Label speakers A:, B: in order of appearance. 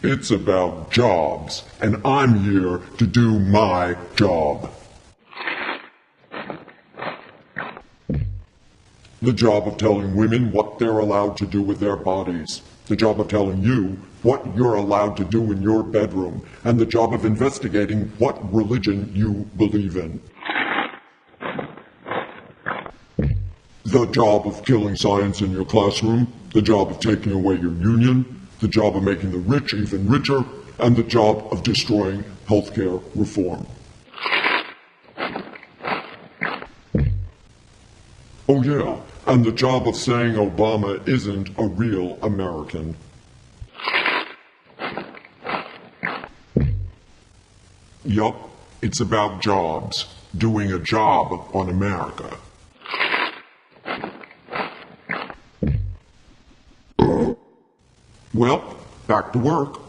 A: It's about jobs, and I'm here to do my job. The job of telling women what they're allowed to do with their bodies. The job of telling you what you're allowed to do in your bedroom. And the job of investigating what religion you believe in. The job of killing science in your classroom. The job of taking away your union. The job of making the rich even richer. And the job of destroying healthcare reform. Oh yeah, and the job of saying Obama isn't a real American. Yup, it's about jobs, doing a job on America. Well, back to work.